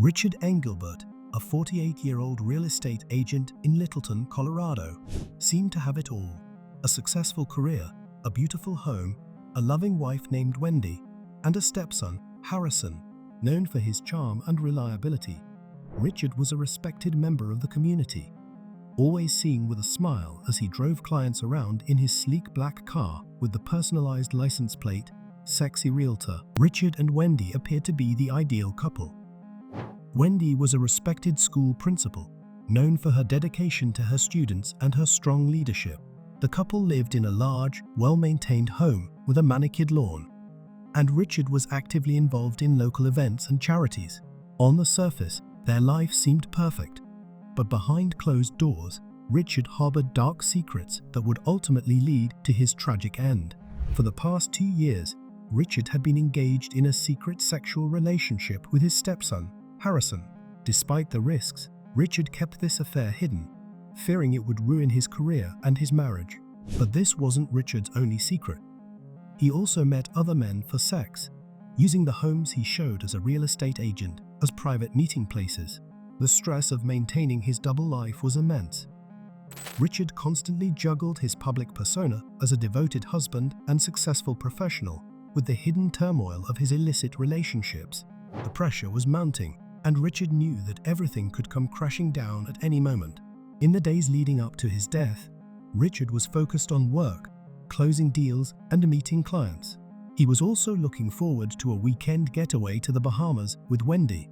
Richard Engelbert, a 48-year-old real estate agent in Littleton, Colorado, seemed to have it all: a successful career, a beautiful home, a loving wife named Wendy, and a stepson, Harrison, known for his charm and reliability. Richard was a respected member of the community, always seen with a smile as he drove clients around in his sleek black car with the personalized license plate, Sexy Realtor. Richard and Wendy appeared to be the ideal couple. Wendy was a respected school principal, known for her dedication to her students and her strong leadership. The couple lived in a large, well-maintained home with a manicured lawn, and Richard was actively involved in local events and charities. On the surface, their life seemed perfect, but behind closed doors, Richard harbored dark secrets that would ultimately lead to his tragic end. For the past 2 years, Richard had been engaged in a secret sexual relationship with his stepson, Harrison. Despite the risks, Richard kept this affair hidden, fearing it would ruin his career and his marriage. But this wasn't Richard's only secret. He also met other men for sex, using the homes he showed as a real estate agent as private meeting places. The stress of maintaining his double life was immense. Richard constantly juggled his public persona as a devoted husband and successful professional with the hidden turmoil of his illicit relationships. The pressure was mounting, and Richard knew that everything could come crashing down at any moment. In the days leading up to his death, Richard was focused on work, closing deals, and meeting clients. He was also looking forward to a weekend getaway to the Bahamas with Wendy,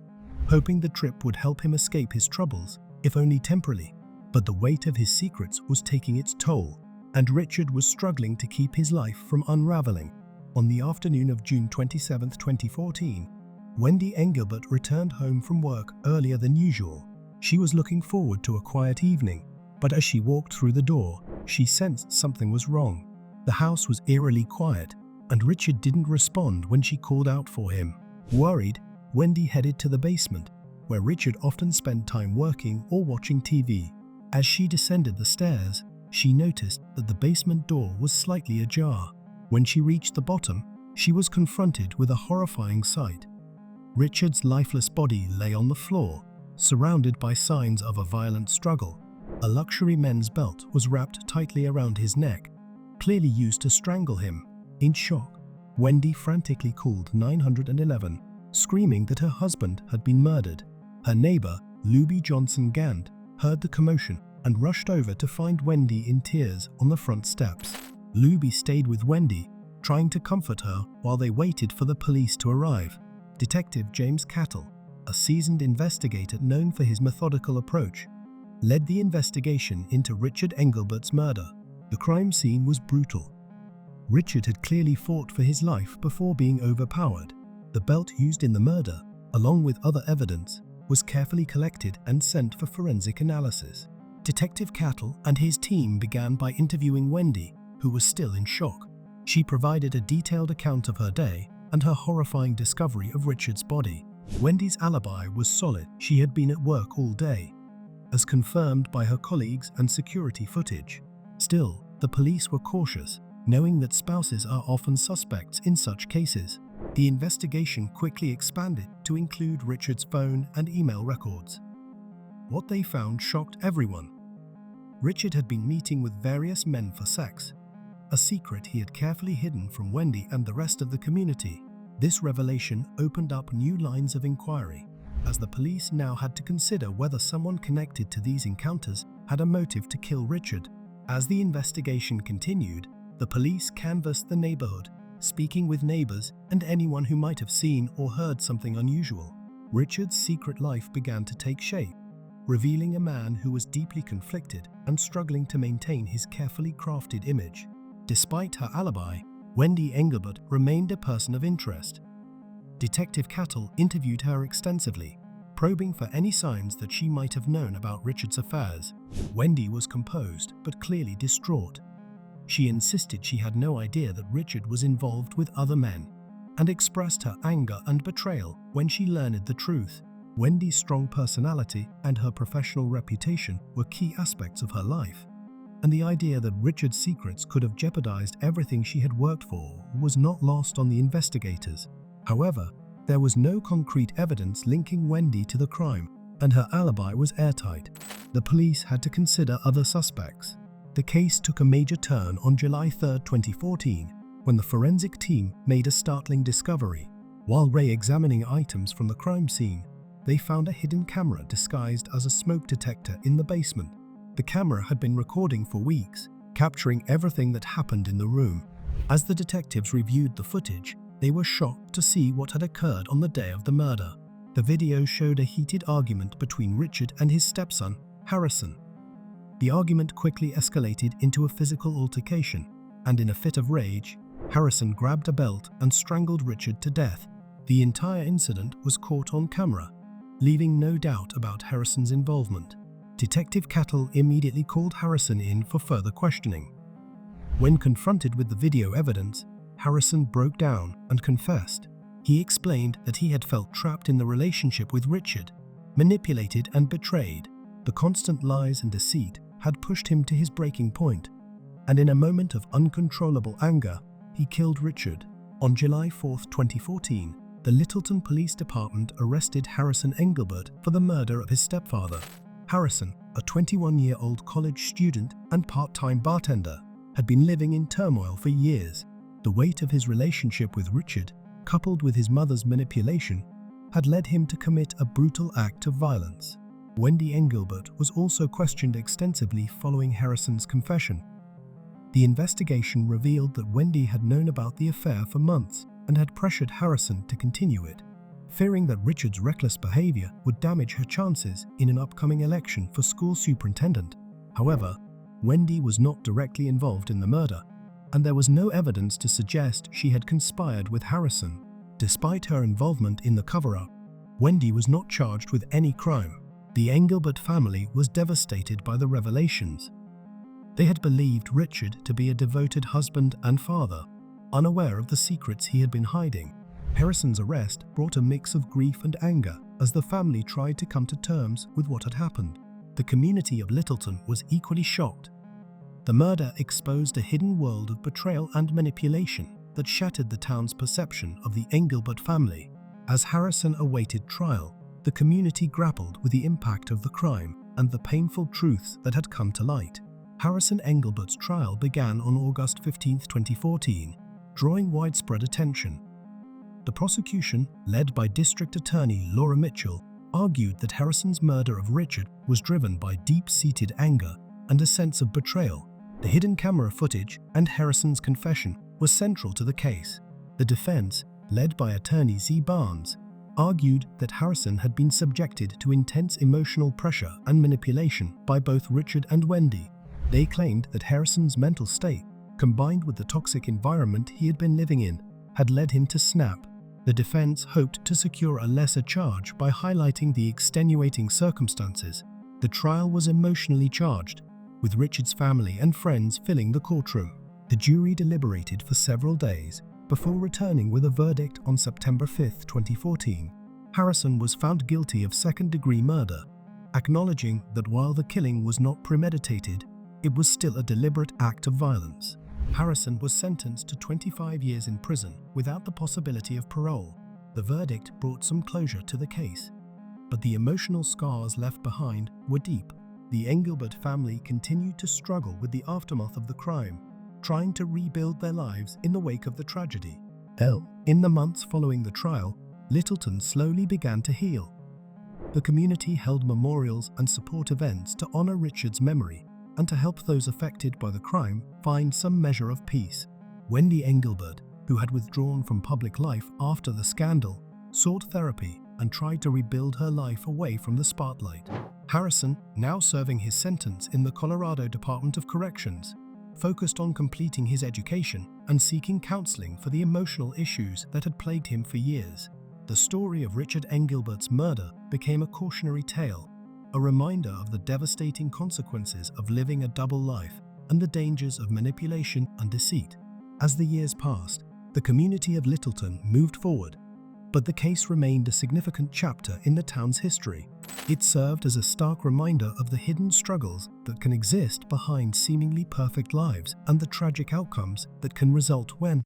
hoping the trip would help him escape his troubles, if only temporarily. But the weight of his secrets was taking its toll, and Richard was struggling to keep his life from unraveling. On the afternoon of June 27, 2014, Wendy Engelbert returned home from work earlier than usual. She was looking forward to a quiet evening, but as she walked through the door, she sensed something was wrong. The house was eerily quiet, and Richard didn't respond when she called out for him. Worried, Wendy headed to the basement, where Richard often spent time working or watching TV. As she descended the stairs, she noticed that the basement door was slightly ajar. When she reached the bottom, she was confronted with a horrifying sight. Richard's lifeless body lay on the floor, surrounded by signs of a violent struggle. A luxury men's belt was wrapped tightly around his neck, clearly used to strangle him. In shock, Wendy frantically called 911, screaming that her husband had been murdered. Her neighbor, Luby Johnson Gant, heard the commotion and rushed over to find Wendy in tears on the front steps. Luby stayed with Wendy, trying to comfort her while they waited for the police to arrive. Detective James Cattle, a seasoned investigator known for his methodical approach, led the investigation into Richard Engelbert's murder. The crime scene was brutal. Richard had clearly fought for his life before being overpowered. The belt used in the murder, along with other evidence, was carefully collected and sent for forensic analysis. Detective Cattle and his team began by interviewing Wendy, who was still in shock. She provided a detailed account of her day and her horrifying discovery of Richard's body. Wendy's alibi was solid. She had been at work all day, as confirmed by her colleagues and security footage. Still, the police were cautious, knowing that spouses are often suspects in such cases. The investigation quickly expanded to include Richard's phone and email records. What they found shocked everyone. Richard had been meeting with various men for sex, a secret he had carefully hidden from Wendy and the rest of the community. This revelation opened up new lines of inquiry, as the police now had to consider whether someone connected to these encounters had a motive to kill Richard. As the investigation continued, the police canvassed the neighborhood, speaking with neighbors and anyone who might have seen or heard something unusual. Richard's secret life began to take shape, revealing a man who was deeply conflicted and struggling to maintain his carefully crafted image. Despite her alibi, Wendy Engelbert remained a person of interest. Detective Cattle interviewed her extensively, probing for any signs that she might have known about Richard's affairs. Wendy was composed but clearly distraught. She insisted she had no idea that Richard was involved with other men, and expressed her anger and betrayal when she learned the truth. Wendy's strong personality and her professional reputation were key aspects of her life, and the idea that Richard's secrets could have jeopardized everything she had worked for was not lost on the investigators. However, There was no concrete evidence linking Wendy to the crime, and her alibi was airtight. The police had to consider other suspects. The case took a major turn on July 3, 2014, when the forensic team made a startling discovery. While re-examining items from the crime scene, they found a hidden camera disguised as a smoke detector in the basement. The camera had been recording for weeks, capturing everything that happened in the room. As the detectives reviewed the footage, they were shocked to see what had occurred on the day of the murder. The video showed a heated argument between Richard and his stepson, Harrison. The argument quickly escalated into a physical altercation, and in a fit of rage, Harrison grabbed a belt and strangled Richard to death. The entire incident was caught on camera, leaving no doubt about Harrison's involvement. Detective Cattle immediately called Harrison in for further questioning. When confronted with the video evidence, Harrison broke down and confessed. He explained that he had felt trapped in the relationship with Richard, manipulated and betrayed. The constant lies and deceit had pushed him to his breaking point, and in a moment of uncontrollable anger, he killed Richard. On July 4, 2014, the Littleton Police Department arrested Harrison Engelbert for the murder of his stepfather. Harrison, a 21-year-old college student and part-time bartender, had been living in turmoil for years. The weight of his relationship with Richard, coupled with his mother's manipulation, had led him to commit a brutal act of violence. Wendy Engelbert was also questioned extensively following Harrison's confession. The investigation revealed that Wendy had known about the affair for months and had pressured Harrison to continue it, fearing that Richard's reckless behavior would damage her chances in an upcoming election for school superintendent. However, Wendy was not directly involved in the murder, and there was no evidence to suggest she had conspired with Harrison. Despite her involvement in the cover-up, Wendy was not charged with any crime. The Engelbert family was devastated by the revelations. They had believed Richard to be a devoted husband and father, unaware of the secrets he had been hiding. Harrison's arrest brought a mix of grief and anger as the family tried to come to terms with what had happened. The community of Littleton was equally shocked. The murder exposed a hidden world of betrayal and manipulation that shattered the town's perception of the Engelbert family. As Harrison awaited trial, the community grappled with the impact of the crime and the painful truths that had come to light. Harrison Engelbert's trial began on August 15, 2014, drawing widespread attention. The prosecution, led by District Attorney Laura Mitchell, argued that Harrison's murder of Richard was driven by deep-seated anger and a sense of betrayal. The hidden camera footage and Harrison's confession were central to the case. The defense, led by attorney Z. Barnes, argued that Harrison had been subjected to intense emotional pressure and manipulation by both Richard and Wendy. They claimed that Harrison's mental state, combined with the toxic environment he had been living in, had led him to snap. The defense hoped to secure a lesser charge by highlighting the extenuating circumstances. The trial was emotionally charged, with Richard's family and friends filling the courtroom. The jury deliberated for several days before returning with a verdict on September 5, 2014. Harrison was found guilty of second-degree murder, acknowledging that while the killing was not premeditated, it was still a deliberate act of violence. Harrison was sentenced to 25 years in prison without the possibility of parole. The verdict brought some closure to the case, but the emotional scars left behind were deep. The Engelbert family continued to struggle with the aftermath of the crime, trying to rebuild their lives in the wake of the tragedy. In the months following the trial, Littleton slowly began to heal. The community held memorials and support events to honor Richard's memory and to help those affected by the crime find some measure of peace. Wendy Engelbert, who had withdrawn from public life after the scandal, sought therapy and tried to rebuild her life away from the spotlight. Harrison, now serving his sentence in the Colorado Department of Corrections, focused on completing his education and seeking counseling for the emotional issues that had plagued him for years. The story of Richard Engelbert's murder became a cautionary tale, a reminder of the devastating consequences of living a double life and the dangers of manipulation and deceit. As the years passed, the community of Littleton moved forward, but the case remained a significant chapter in the town's history. It served as a stark reminder of the hidden struggles that can exist behind seemingly perfect lives and the tragic outcomes that can result when